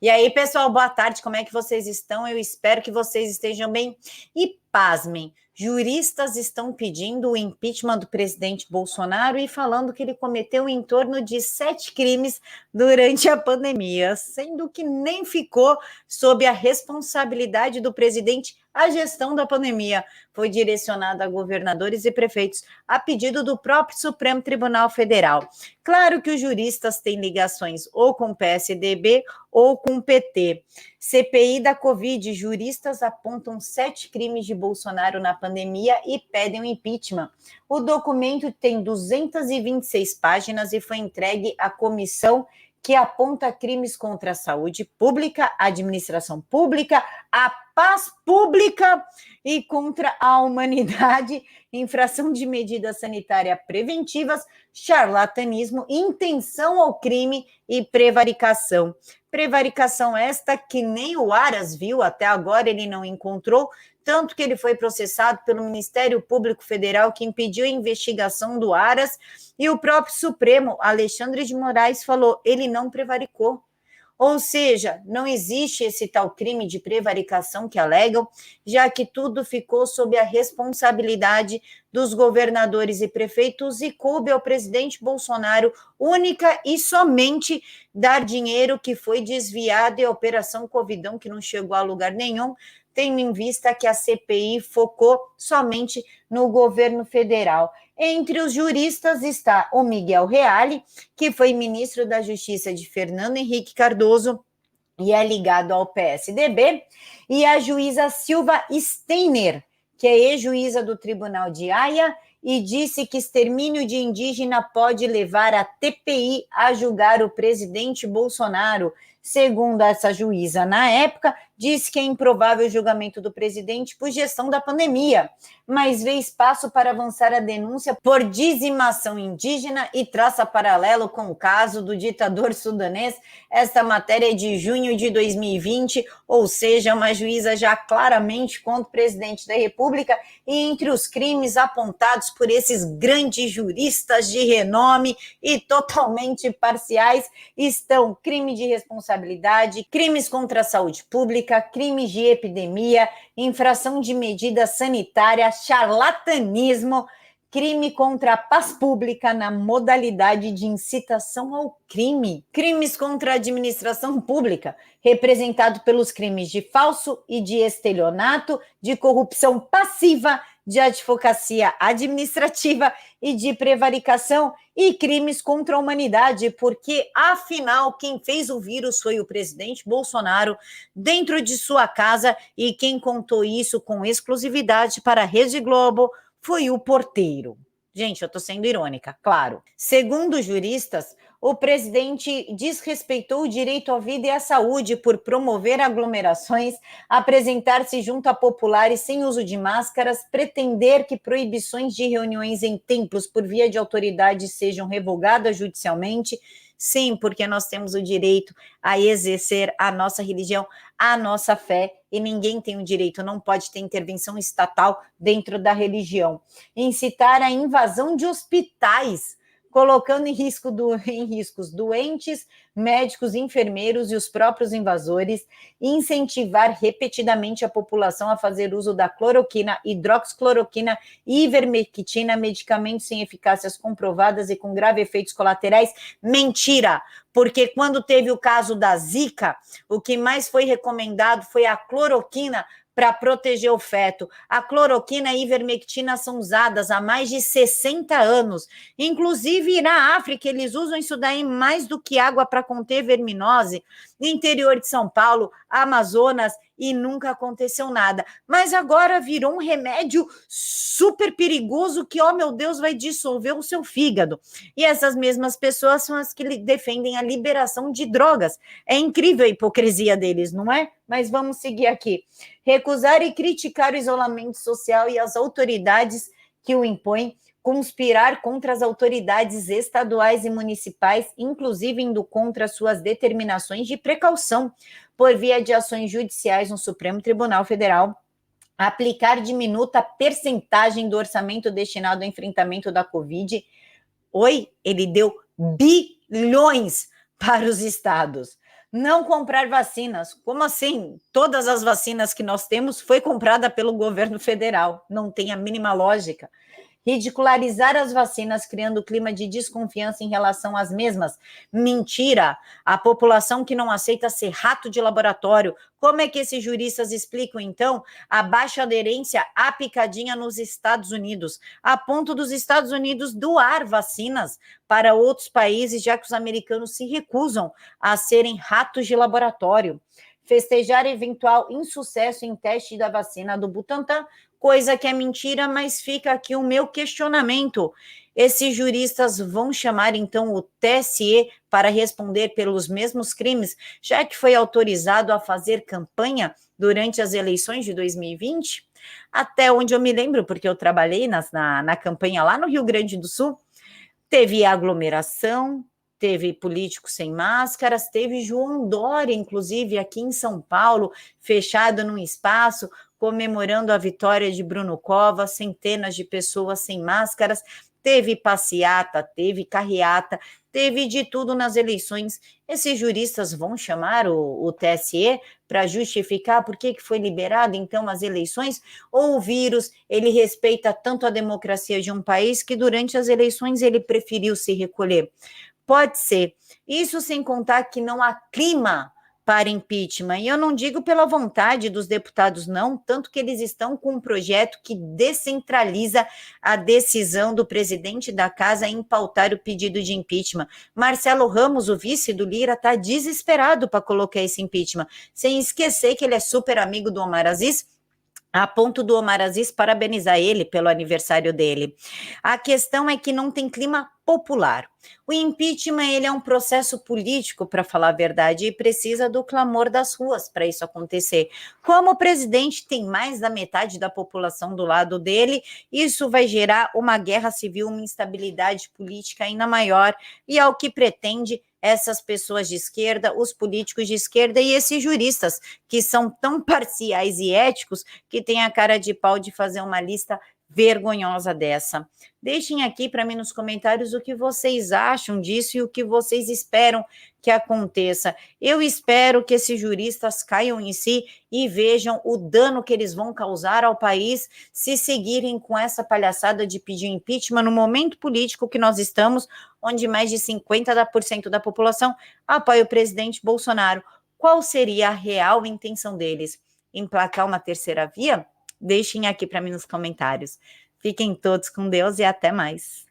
E aí, pessoal, boa tarde, como é que vocês estão? Eu espero que vocês estejam bem. E pasmem, juristas estão pedindo o impeachment do presidente Bolsonaro e falando que ele cometeu em torno de 7 crimes durante a pandemia, sendo que nem ficou sob a responsabilidade do presidente a gestão da pandemia. Foi direcionada a governadores e prefeitos a pedido do próprio Supremo Tribunal Federal. Claro que os juristas têm ligações ou com o PSDB ou com o PT. CPI da Covid, juristas apontam 7 crimes de Bolsonaro na pandemia e pedem o impeachment. O documento tem 226 páginas e foi entregue à comissão que aponta crimes contra a saúde pública, a administração pública, a paz pública e contra a humanidade, infração de medidas sanitárias preventivas, charlatanismo, intenção ao crime e prevaricação. Prevaricação esta que nem o Aras viu, até agora ele não encontrou, tanto que ele foi processado pelo Ministério Público Federal, que impediu a investigação do Aras, e o próprio Supremo, Alexandre de Moraes, falou, ele não prevaricou. Ou seja, não existe esse tal crime de prevaricação que alegam, já que tudo ficou sob a responsabilidade dos governadores e prefeitos e coube ao presidente Bolsonaro única e somente dar dinheiro que foi desviado e a Operação Covidão, que não chegou a lugar nenhum, tendo em vista que a CPI focou somente no governo federal. Entre os juristas está o Miguel Reale, que foi ministro da Justiça de Fernando Henrique Cardoso e é ligado ao PSDB, e a juíza Silva Steiner, que é ex-juíza do Tribunal de Haia, e disse que extermínio de indígena pode levar a TPI a julgar o presidente Bolsonaro. Segundo essa juíza, na época, disse que é improvável o julgamento do presidente por gestão da pandemia, mas vê espaço para avançar a denúncia por dizimação indígena e traça paralelo com o caso do ditador sudanês. Esta matéria é de junho de 2020, ou seja, uma juíza já claramente contra o presidente da República, e entre os crimes apontados por esses grandes juristas de renome e totalmente parciais estão crime de responsabilidade, crimes contra a saúde pública, crimes de epidemia, infração de medida sanitária, charlatanismo, crime contra a paz pública na modalidade de incitação ao crime, crimes contra a administração pública, representado pelos crimes de falso e de estelionato, de corrupção passiva, de advocacia administrativa e de prevaricação e crimes contra a humanidade, porque, afinal, quem fez o vírus foi o presidente Bolsonaro dentro de sua casa e quem contou isso com exclusividade para a Rede Globo foi o porteiro. Gente, eu estou sendo irônica, claro. Segundo juristas, o presidente desrespeitou o direito à vida e à saúde por promover aglomerações, apresentar-se junto a populares sem uso de máscaras, pretender que proibições de reuniões em templos por via de autoridade sejam revogadas judicialmente. Sim, porque nós temos o direito a exercer a nossa religião, a nossa fé, e ninguém tem o direito, não pode ter intervenção estatal dentro da religião. Incitar a invasão de hospitais, colocando em riscos doentes, médicos, enfermeiros e os próprios invasores, incentivar repetidamente a população a fazer uso da cloroquina, hidroxicloroquina e ivermectina, medicamentos sem eficácias comprovadas e com graves efeitos colaterais. Mentira! Porque quando teve o caso da Zika, o que mais foi recomendado foi a cloroquina para proteger o feto. A cloroquina e a ivermectina são usadas há mais de 60 anos. Inclusive, na África, eles usam isso daí mais do que água para conter verminose. No interior de São Paulo, Amazonas, e nunca aconteceu nada. Mas agora virou um remédio super perigoso que, oh meu Deus, vai dissolver o seu fígado. E essas mesmas pessoas são as que defendem a liberação de drogas. É incrível a hipocrisia deles, não é? Mas vamos seguir aqui. Recusar e criticar o isolamento social e as autoridades que o impõem, conspirar contra as autoridades estaduais e municipais, inclusive indo contra suas determinações de precaução, por via de ações judiciais no Supremo Tribunal Federal, aplicar diminuta percentagem do orçamento destinado ao enfrentamento da Covid. Ele deu bilhões para os estados. Não comprar vacinas. Como assim? Todas as vacinas que nós temos foi comprada pelo governo federal. Não tem a mínima lógica. Ridicularizar as vacinas, criando clima de desconfiança em relação às mesmas. Mentira! A população que não aceita ser rato de laboratório. Como é que esses juristas explicam, então, a baixa aderência à picadinha nos Estados Unidos, a ponto dos Estados Unidos doar vacinas para outros países, já que os americanos se recusam a serem ratos de laboratório? Festejar eventual insucesso em teste da vacina do Butantan, coisa que é mentira, mas fica aqui o meu questionamento. Esses juristas vão chamar então o TSE para responder pelos mesmos crimes, já que foi autorizado a fazer campanha durante as eleições de 2020? Até onde eu me lembro, porque eu trabalhei na campanha lá no Rio Grande do Sul, teve aglomeração, teve políticos sem máscaras, teve João Dória, inclusive, aqui em São Paulo, fechado num espaço, comemorando a vitória de Bruno Covas, centenas de pessoas sem máscaras, teve passeata, teve carreata, teve de tudo nas eleições. Esses juristas vão chamar o TSE para justificar por que foi liberado, então, as eleições? Ou o vírus, ele respeita tanto a democracia de um país que durante as eleições ele preferiu se recolher? Pode ser. Isso sem contar que não há clima para impeachment. E eu não digo pela vontade dos deputados, não, tanto que eles estão com um projeto que descentraliza a decisão do presidente da casa em pautar o pedido de impeachment. Marcelo Ramos, o vice do Lira, está desesperado para colocar esse impeachment, sem esquecer que ele é super amigo do Omar Aziz, a ponto do Omar Aziz parabenizar ele pelo aniversário dele. A questão é que não tem clima popular. O impeachment, ele é um processo político, para falar a verdade, e precisa do clamor das ruas para isso acontecer. Como o presidente tem mais da metade da população do lado dele, isso vai gerar uma guerra civil, uma instabilidade política ainda maior, e é o que pretende essas pessoas de esquerda, os políticos de esquerda e esses juristas, que são tão parciais e éticos, que têm a cara de pau de fazer uma lista vergonhosa dessa. Deixem aqui para mim nos comentários o que vocês acham disso e o que vocês esperam que aconteça. Eu espero que esses juristas caiam em si e vejam o dano que eles vão causar ao país se seguirem com essa palhaçada de pedir impeachment no momento político que nós estamos, onde mais de 50% da população apoia o presidente Bolsonaro. Qual seria a real intenção deles? Emplacar uma terceira via? Deixem aqui para mim nos comentários. Fiquem todos com Deus e até mais.